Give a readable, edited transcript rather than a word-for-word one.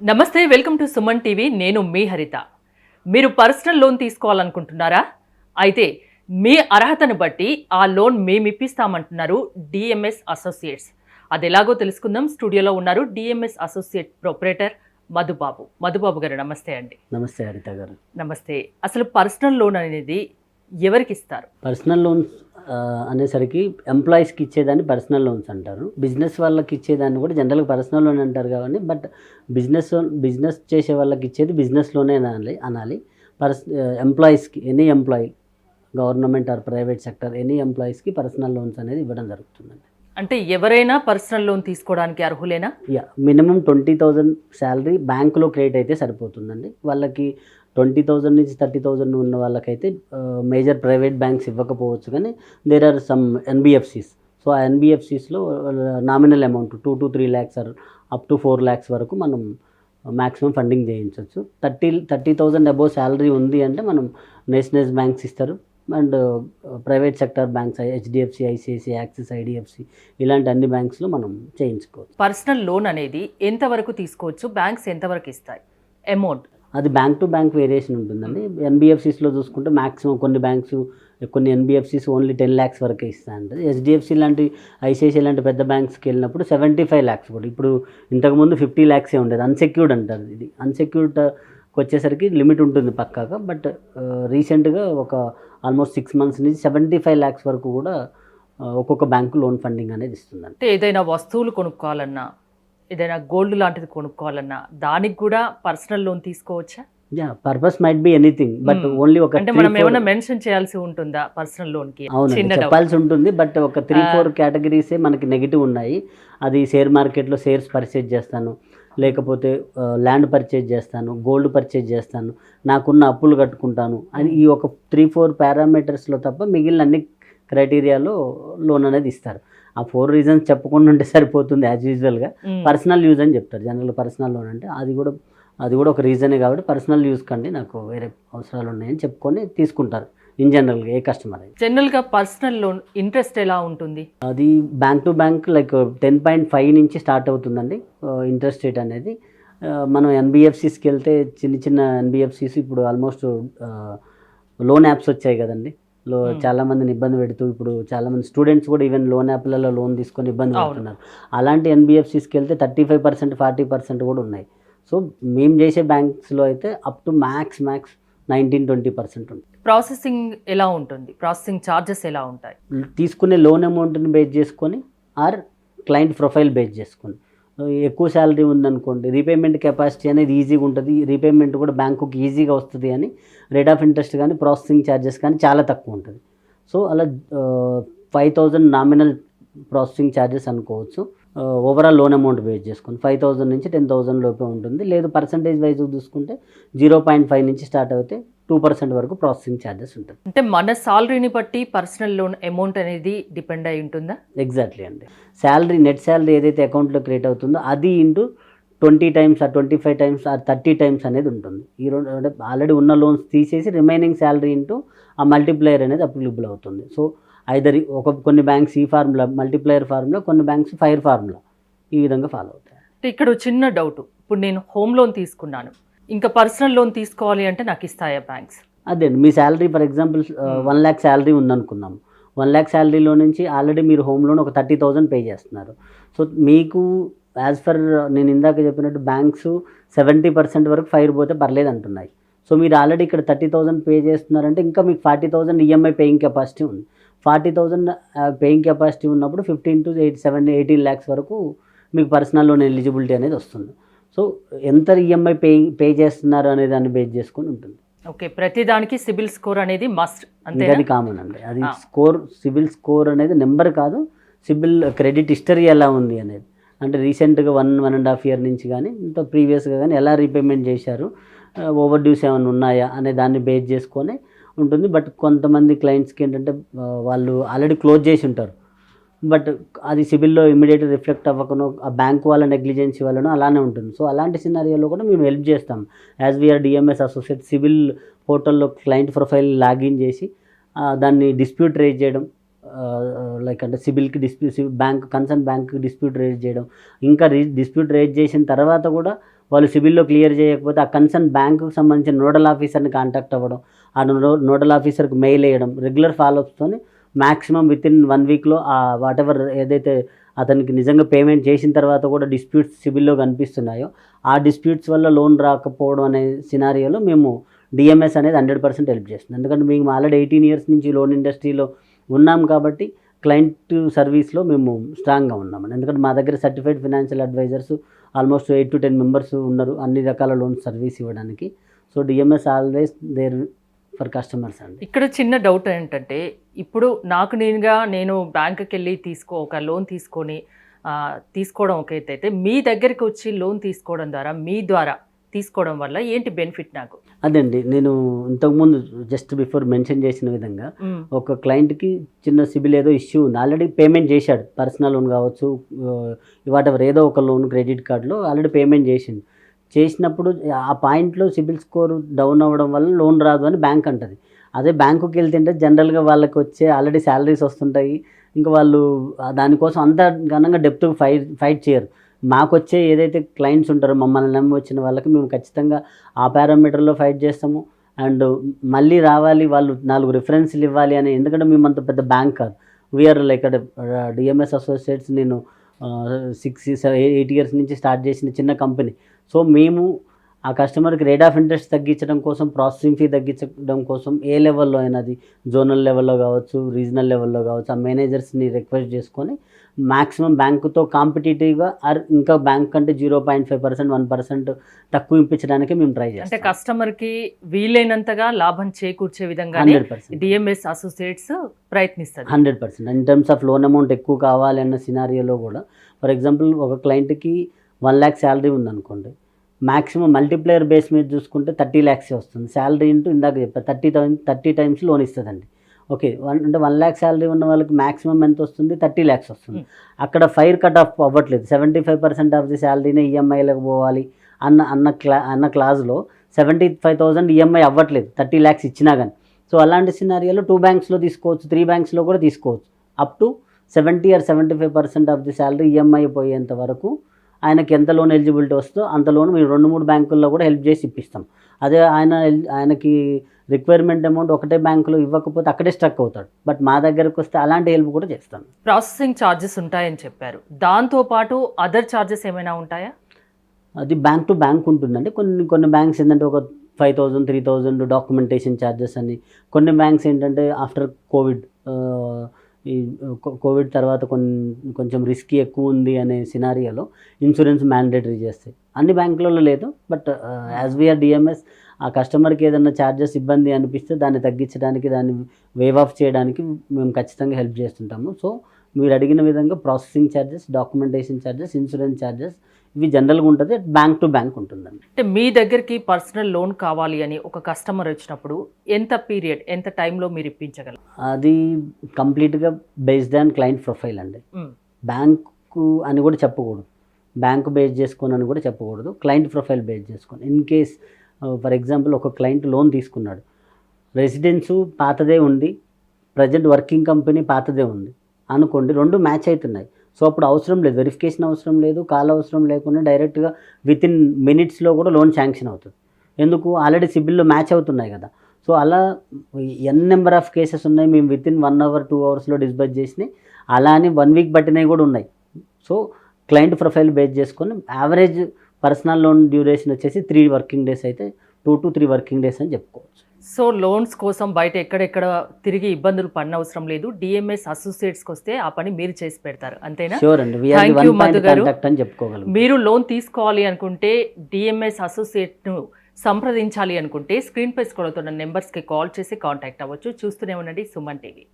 నమస్తే, welcome to Suman TV. నేను మీ హరిత. మీరు పర్సనల్ లోన్ తీసుకోవాలనుకుంటున్నారా? అయితే మీ అర్హతను బట్టి ఆ లోన్ మేము ఇప్పిస్తామంటున్నారు డిఎంఎస్ అసోసియేట్స్. అది ఎలాగో తెలుసుకుందాం. స్టూడియోలో ఉన్నారు DMs associate proprietor Madhubabu. Madhubabu గారు నమస్తే అండి. నమస్తే హరిత గారు. నమస్తే. అసలు పర్సనల్ లోన్ అనేది ఎవరికి ఇస్తారు? పర్సనల్ లోన్స్ అనేసరికి ఎంప్లాయీస్కి ఇచ్చేదాన్ని పర్సనల్ లోన్స్ అంటారు. బిజినెస్ వాళ్ళకి ఇచ్చేదాన్ని కూడా జనరల్గా పర్సనల్ లోన్ అంటారు కాబట్టి, బట్ బిజినెస్ చేసే వాళ్ళకి ఇచ్చేది బిజినెస్ లోనే అనాలి. ఎంప్లాయీస్కి, any employee, government or private sector, any ఎంప్లాయీస్కి పర్సనల్ లోన్స్ అనేది ఇవ్వడం జరుగుతుందండి. అంటే ఎవరైనా పర్సనల్ లోన్ తీసుకోవడానికి అర్హులేనా? మినిమం 20,000 శాలరీ బ్యాంకులో క్రియేట్ అయితే సరిపోతుందండి. వాళ్ళకి 20,000 నుంచి 30,000 ఉన్న వాళ్ళకైతే మేజర్ ప్రైవేట్ బ్యాంక్స్ ఇవ్వకపోవచ్చు, కానీ there are some NBFCs. So ఆ ఎన్బిఎఫ్సిస్లో nominal amount 2 to 3 lakhs or up to 4 lakhs వరకు మనం మ్యాక్సిమం ఫండింగ్ చేయించవచ్చు. 30,000 అబోవ్ శాలరీ ఉంది అంటే మనం నేషనలైజ్ బ్యాంక్స్ ఇస్తారు, and private sector banks HDFC, ICICI, Axis, IDFC, ఇలాంటి అన్ని బ్యాంక్స్లో మనం చేయించుకోవచ్చు. పర్సనల్ లోన్ అనేది ఎంతవరకు తీసుకోవచ్చు? బ్యాంక్స్ ఎంతవరకు ఇస్తాయి అమౌంట్? అది బ్యాంక్ టు బ్యాంక్ వేరియేషన్ ఉంటుందండి. ఎన్బిఎఫ్సిస్లో చూసుకుంటే మ్యాక్సిమం కొన్ని ఎన్బిఎఫ్సిస్ ఓన్లీ 10 lakhs వరకే ఇస్తాయంటారు. హెచ్డిఎఫ్సి లాంటి, ఐసిఐసిఐ లాంటి పెద్ద బ్యాంక్స్కి వెళ్ళినప్పుడు 75 lakhs కూడా. ఇప్పుడు ఇంతకుముందు 50 lakhs ఉండేది. అన్సెక్యూర్డ్ అంటారు. ఇది అన్సెక్యూర్డ్ వచ్చేసరికి లిమిట్ ఉంటుంది పక్కాగా, బట్ రీసెంట్గా ఒక ఆల్మోస్ట్ 6 months నుంచి 75 lakhs వరకు కూడా ఒక్కొక్క బ్యాంకు లోన్ ఫండింగ్ అనేది ఇస్తుందండి. అంటే ఏదైనా వస్తువులు కొనుక్కోవాలన్నా, ఏదైనా గోల్డ్ లాంటిది కొనుక్కోవాలన్నా దానికి కూడా పర్సనల్ లోన్ తీసుకోవచ్చా? Purpose might be anything, but only ఒక అంటే మనం ఏమైనా మెన్షన్ చేయాల్సి ఉంటుందా పర్సనల్ లోన్ కి? అవును, చెప్పాల్సి ఉంటుంది, బట్ ఒక 3-4 కేటగిరీసే మనకి నెగిటివ్ ఉన్నాయి. అది షేర్ మార్కెట్లో షేర్స్ పర్చేజ్ చేస్తాను, లేకపోతే ల్యాండ్ పర్చేజ్ చేస్తాను, గోల్డ్ పర్చేజ్ చేస్తాను, నాకున్న అప్పులు కట్టుకుంటాను అని ఈ ఒక 3-4 పారామీటర్స్లో తప్ప మిగిలిన అన్ని క్రైటీరియాలో లోన్ అనేది ఇస్తారు. ఆ 4 reasons చెప్పకుండా ఉంటే సరిపోతుంది. యాజ్ యూజువల్గా పర్సనల్ యూజ్ అని చెప్తారు జనరల్. పర్సనల్ లోన్ అంటే అది కూడా ఒక రీజనే కాబట్టి పర్సనల్ యూజ్ కండి, నాకు వేరే అవసరాలు ఉన్నాయని చెప్పుకొని తీసుకుంటారు ఇన్ జనరల్గా ఏ కస్టమర్ అయితే. జనరల్గా పర్సనల్ లోన్ ఇంట్రెస్ట్ ఎలా ఉంటుంది? అది బ్యాంక్ టు బ్యాంక్ లైక్ 10.5 నుంచి స్టార్ట్ అవుతుందండి ఇంట్రెస్ట్ రేట్ అనేది. మనం ఎన్బిఎఫ్సిస్కి వెళ్తే చిన్న ఎన్బిఎఫ్సిస్ ఇప్పుడు ఆల్మోస్ట్ లోన్ యాప్స్ వచ్చాయి కదండి. చాలామందిని ఇబ్బంది పెడుతూ, ఇప్పుడు చాలామంది స్టూడెంట్స్ కూడా ఈవెన్ లోన్ యాప్లలో లోన్ తీసుకొని ఇబ్బంది పడుతున్నారు. అలాంటి ఎన్బిఎఫ్సిస్కి వెళ్తే 35%, 40% కూడా ఉన్నాయి. సో మేము చేసే బ్యాంక్స్లో అయితే అప్ టు మ్యాక్స్ 19-20% ఉంటుంది. ప్రాసెసింగ్ ఎలా ఉంటుంది? ప్రాసెసింగ్ ఛార్జెస్ ఎలా ఉంటాయి? తీసుకునే లోన్ అమౌంట్ని బేస్ చేసుకొని ఆర్ క్లయింట్ ప్రొఫైల్ బేస్ చేసుకొని. ఎక్కువ శాలరీ ఉందనుకోండి, రీపేమెంట్ కెపాసిటీ అనేది ఈజీగా ఉంటుంది, రీపేమెంట్ కూడా బ్యాంకుకి ఈజీగా వస్తుంది అని రేట్ ఆఫ్ ఇంట్రెస్ట్ కానీ ప్రాసెసింగ్ ఛార్జెస్ కానీ చాలా తక్కువ ఉంటుంది. సో అలా 5,000 నామినల్ ప్రాసెసింగ్ ఛార్జెస్ అనుకోవచ్చు. ఓవరాల్ లోన్ అమౌంట్ బేస్ చేసుకుని 5,000 నుంచి 10,000 లోపే ఉంటుంది. లేదు పర్సంటేజ్ వైజ్ చూసుకుంటే 0.5 నుంచి స్టార్ట్ అయితే 2% వరకు ప్రాసెసింగ్ ఛార్జెస్ ఉంటుంది. అంటే మన సాలరీని బట్టి పర్సనల్ లోన్ అమౌంట్ అనేది డిపెండ్ అయి ఉంటుందా? ఎగ్జాక్ట్లీ అండి. నెట్ శాలరీ ఏదైతే అకౌంట్లో క్రియేట్ అవుతుందో అది into 20 times or 25 times or 30 times అనేది ఉంటుంది. ఈ రెండు అంటే ఆల్రెడీ ఉన్న లోన్స్ తీసేసి రిమైనింగ్ శాలరీ ఇంటూ ఆ మల్టిప్లయర్ అనేది అప్లికబుల్ అవుతుంది. సో ఐదర్ కొన్ని బ్యాంక్స్ ఈ ఫార్ములా, మల్టిప్లయర్ ఫార్ములా, కొన్ని బ్యాంక్స్ ఫైర్ ఫార్ములా, ఈ విధంగా ఫాలో అవుతాయి. ఇక్కడ చిన్న డౌట్, ఇప్పుడు నేను హోమ్ లోన్ తీసుకున్నాను, ఇంకా పర్సనల్ లోన్ తీసుకోవాలి అంటే నాకు ఇస్తాయా బ్యాంక్స్? అదే మీ salary for example 1 lakh salary ఉందనుకుందాం. 1 lakh శాలరీలో నుంచి ఆల్రెడీ మీరు హోమ్ లోన్ ఒక 30,000 పే చేస్తున్నారు. సో మీకు యాజ్ ఫర్ నేను ఇందాక చెప్పినట్టు బ్యాంక్స్ 70% వరకు ఫైర్ పోతే పర్లేదు అంటున్నాయి. సో మీరు ఆల్రెడీ ఇక్కడ 30,000 పే చేస్తున్నారంటే ఇంకా మీకు 40,000 ఈఎంఐ పేయింగ్ కెపాసిటీ ఉంది. 40,000 పేయింగ్ కెపాసిటీ ఉన్నప్పుడు 15 to 18 lakhs వరకు మీకు పర్సనల్ లోన్ ఎలిజిబిలిటీ అనేది వస్తుంది. సో ఎంత ఈఎంఐ పే చేస్తున్నారు అనే దాన్ని బేస్ చేసుకొని ఉంటుంది. ఓకే, ప్రతి దానికి సిబిల్ స్కోర్ అనేది మస్ట్, అంతే? అది కామన్ అండి. అది సిబిల్ స్కోర్ అనేది నెంబర్ కాదు, సిబిల్ క్రెడిట్ హిస్టరీ ఎలా ఉంది అనేది. అంటే రీసెంట్గా 1.5 year నుంచి కానీ ఇంత ప్రీవియస్గా కానీ ఎలా రీపేమెంట్ చేశారు, ఓవర్ డ్యూస్ ఏమైనా ఉన్నాయా అనే దాన్ని బేస్ చేసుకొని ఉంటుంది. బట్ కొంతమంది క్లయింట్స్కి ఏంటంటే వాళ్ళు ఆల్రెడీ క్లోజ్ చేసి ఉంటారు, బట్ అది సిబిల్లో ఇమీడియట్ రిఫ్లెక్ట్ అవ్వకనో ఆ బ్యాంక్ వాళ్ళ నెగ్లిజెన్సీ వల్లనో అలానే ఉంటుంది. సో అలాంటి సినారియోలో కూడా మేము హెల్ప్ చేస్తాం. As we're DMS associate, CIBIL పోర్టల్లో క్లయింట్ ప్రొఫైల్ లాగిన్ చేసి దాన్ని డిస్ప్యూట్ రేజ్ చేయడం, లైక్ అంటే సిబిల్కి కన్సర్న్ బ్యాంక్కి డిస్ప్యూట్ రేజ్ చేయడం, ఇంకా డిస్ప్యూట్ రేజ్ చేసిన తర్వాత కూడా వాళ్ళు సిబిల్లో క్లియర్ చేయకపోతే ఆ కన్సర్న్ బ్యాంకుకు సంబంధించిన నోడల్ ఆఫీసర్ని కాంటాక్ట్ అవ్వడం, ఆ నోడల్ ఆఫీసర్కి మెయిల్ వేయడం, రెగ్యులర్ ఫాలోఅప్స్తోని మ్యాక్సిమం వితిన్ 1 వీక్లో వాట్ ఎవర్ ఏదైతే అతనికి నిజంగా పేమెంట్ చేసిన తర్వాత కూడా డిస్ప్యూట్స్ సిబిల్లో కనిపిస్తున్నాయో ఆ డిస్ప్యూట్స్ వల్ల లోన్ రాకపోవడం అనే సినారియోలో మేము డిఎంఎస్ అనేది 100% హెల్ప్ చేస్తుంది. ఎందుకంటే మేము ఆల్రెడీ 18 ఇయర్స్ నుంచి లోన్ ఇండస్ట్రీలో ఉన్నాం కాబట్టి క్లయింట్ సర్వీస్లో మేము స్ట్రాంగ్గా ఉన్నామండి. ఎందుకంటే మా దగ్గర certified financial advisors almost 8 to 10 members ఉన్నారు అన్ని రకాల లోన్ సర్వీస్ ఇవ్వడానికి. So DMS always there for customers అండి. ఇక్కడ చిన్న డౌట్ ఏంటంటే, ఇప్పుడు నేను బ్యాంకుకి వెళ్ళి ఒక లోన్ తీసుకోవడం ఒక ఎత్తు అయితే, మీ దగ్గరికి వచ్చి లోన్ తీసుకోవడం ద్వారా మీ ద్వారా తీసుకోవడం వల్ల ఏంటి బెనిఫిట్ నాకు? అదండి, నేను ఇంతకుముందు జస్ట్ బిఫోర్ మెన్షన్ చేసిన విధంగా ఒక క్లయింట్కి చిన్న సిబిల్ ఏదో ఇష్యూ ఉంది, ఆల్రెడీ పేమెంట్ చేశాడు, పర్సనల్ లోన్ కావచ్చు వాట్ ఎవర్ ఏదో ఒక లోన్ క్రెడిట్ కార్డులో ఆల్రెడీ పేమెంట్ చేసినప్పుడు ఆ పాయింట్లో సిబిల్ స్కోర్ డౌన్ అవ్వడం వల్ల లోన్ రాదు అని బ్యాంక్ అంటది. అదే బ్యాంకుకి వెళ్తుంటే జనరల్గా వాళ్ళకి వచ్చే ఆల్రెడీ శాలరీస్ వస్తుంటాయి, ఇంకా వాళ్ళు దానికోసం అంత ఘనంగా డెప్త్ ఫైట్ చేయరు. మాకు వచ్చే ఏదైతే క్లయింట్స్ ఉంటారో మమ్మల్ని నమ్మి వచ్చిన వాళ్ళకి మేము ఖచ్చితంగా ఆ పారామీటర్లో ఫైట్ చేస్తాము. అండ్ మళ్ళీ రావాలి, వాళ్ళు 4 రిఫరెన్స్లు ఇవ్వాలి అని, ఎందుకంటే మేము అంత పెద్ద బ్యాంక్ కాదు. వీఆర్ లైక్ డిఎంఎస్ అసోసియేట్స్ నేను 6-8 ఇయర్స్ నుంచి స్టార్ట్ చేసిన చిన్న కంపెనీ. సో మేము ఆ కస్టమర్కి రేట్ ఆఫ్ ఇంట్రెస్ట్ తగ్గించడం కోసం, ప్రాసెసింగ్ ఫీ తగ్గించడం కోసం ఏ లెవెల్లో అయినా, అది జోనల్ లెవెల్లో కావచ్చు, రీజనల్ లెవెల్లో కావచ్చు, ఆ మేనేజర్స్ని రిక్వెస్ట్ చేసుకొని మ్యాక్సిమం బ్యాంకుతో కాంపిటేటివ్గా ఇంకా బ్యాంక్ కంటే 0.5%, 1% తక్కువ ఇప్పించడానికి మేము ట్రై చేస్తాం. అంటే కస్టమర్కి వీలైనంతగా లాభం చేకూర్చే విధంగా 100% డిఎంఎస్ అసోసియేట్స్ ప్రయత్నిస్తారు. 100% in terms of loan amount ఎక్కువ కావాలి అన్న సినారియోలో కూడా, ఫర్ ఎగ్జాంపుల్ ఒక క్లయింట్కి 1 lakh శాలరీ ఉందనుకోండి, మ్యాక్సిమం మల్టీప్లేయర్ బేస్ మీద చూసుకుంటే 30 lakhs వస్తుంది. శాలరీ ఇంటూ ఇందాక చెప్పారు 30 times లోన్ ఇస్తుందండి. ఓకే, అంటే 1 lakh శాలరీ ఉన్న వాళ్ళకి మ్యాక్సిమం ఎంత వస్తుంది? 30 lakhs వస్తుంది. అక్కడ ఫైర్ కట్ ఆఫ్ అవ్వట్లేదు. 75% ఆఫ్ ది శాలరీనే ఈఎంఐలకు పోవాలి అన్న క్లాజ్లో 75,000 ఈఎంఐ అవ్వట్లేదు 30 lakhs ఇచ్చినా కానీ. సో అలాంటి సినారియోలో 2 banksలో తీసుకోవచ్చు, 3 banksలో కూడా తీసుకోవచ్చు. Up to 70 or 75% of the salary EMI పోయేంత వరకు ఆయనకి ఎంత లోన్ ఎలిజిబిలిటీ వస్తుందో అంత లోన్ మీరు 2-3 బ్యాంకుల్లో కూడా హెల్ప్ చేసి ఇప్పిస్తాం. అదే ఆయనకి రిక్వైర్మెంట్ అమౌంట్ ఒకటే బ్యాంకులో ఇవ్వకపోతే అక్కడే స్ట్రక్ అవుతాడు. బట్ మా దగ్గరకు వస్తే అలాంటి హెల్ప్ కూడా చేస్తాం. ప్రాసెసింగ్ ఛార్జెస్ ఉంటాయని చెప్పారు, దాంతోపాటు అదర్ ఛార్జెస్ ఏమైనా ఉంటాయా? అది బ్యాంక్ టు బ్యాంక్ ఉంటుందండి. కొన్ని బ్యాంక్స్ ఏంటంటే ఒక 5,000, 3,000 డాక్యుమెంటేషన్ ఛార్జెస్ అని. కొన్ని బ్యాంక్స్ ఏంటంటే ఆఫ్టర్ కోవిడ్ తర్వాత కొంచెం రిస్క్ ఎక్కువ ఉంది అనే సినారియోలో ఇన్సూరెన్స్ మ్యాండేటరీ చేస్తాయి. అన్ని బ్యాంకులలో లేదు, బట్ యాజ్ వీఆర్ డిఎంఎస్ ఆ కస్టమర్కి ఏదైనా ఛార్జెస్ ఇబ్బంది అనిపిస్తే దాన్ని తగ్గించడానికి, దాన్ని వేవ్ ఆఫ్ చేయడానికి మేము ఖచ్చితంగా హెల్ప్ చేస్తుంటాము. సో మీరు అడిగిన విధంగా processing charges, documentation charges, insurance charges ఇవి జనరల్గా ఉంటుంది. బ్యాంక్ టు బ్యాంక్ ఉంటుందండి. అంటే మీ దగ్గరికి పర్సనల్ లోన్ కావాలి అని ఒక కస్టమర్ వచ్చినప్పుడు ఎంత టైంలో మీరు ఇప్పించగలరు? అది కంప్లీట్గా బేస్డ్ ఆన్ క్లయింట్ ప్రొఫైల్ అండి. బ్యాంకు అని కూడా చెప్పకూడదు, బ్యాంకు బేస్ చేసుకొని అని కూడా చెప్పకూడదు, క్లయింట్ ప్రొఫైల్ బేస్ చేసుకొని. ఇన్ కేస్ ఫర్ ఎగ్జాంపుల్ ఒక క్లయింట్ లోన్ తీసుకున్నాడు, రెసిడెన్సు పాతదే ఉంది, ప్రజెంట్ వర్కింగ్ కంపెనీ పాతదే ఉంది అనుకోండి, 2 మ్యాచ్ అవుతున్నాయి. సో అప్పుడు అవసరం లేదు, వెరిఫికేషన్ అవసరం లేదు, కాల్ అవసరం లేకుండా డైరెక్ట్గా వితిన్ మినిట్స్లో కూడా లోన్ శాంక్షన్ అవుతుంది. ఎందుకు? ఆల్రెడీ సిబిల్లో మ్యాచ్ అవుతున్నాయి కదా. సో అలా నెంబర్ ఆఫ్ కేసెస్ ఉన్నాయి, మేము వితిన్ 1 hour 2 hours డిస్బర్స్ చేసినాయి. అలా అని 1 week పట్టినవి కూడా ఉన్నాయి. సో క్లయింట్ ప్రొఫైల్ బేస్ చేసుకొని యావరేజ్ పర్సనల్ లోన్ డ్యూరేషన్ వచ్చేసి 3 working days అయితే 2 to 3 working days అని చెప్పుకోవచ్చు. సో లోన్స్ కోసం బయట ఎక్కడెక్కడ తిరిగి ఇబ్బందులు పడనవసరం లేదు, డిఎంఎస్ అసోసియేట్స్కి వస్తే ఆ పని మీరు చేసి పెడతారు, అంతేనా? షూర్ అండి, థ్యాంక్ యూ మధు గారు. అని చెప్పుకోగలం. మీరు లోన్ తీసుకోవాలి అనుకుంటే డిఎంఎస్ అసోసియేట్ను సంప్రదించాలి అనుకుంటే స్క్రీన్ పై స్క్రోల్ అవుతున్న నెంబర్స్కి కాల్ చేసి కాంటాక్ట్ అవ్వచ్చు. చూస్తూనే ఉండండి సుమన్ టీవీ.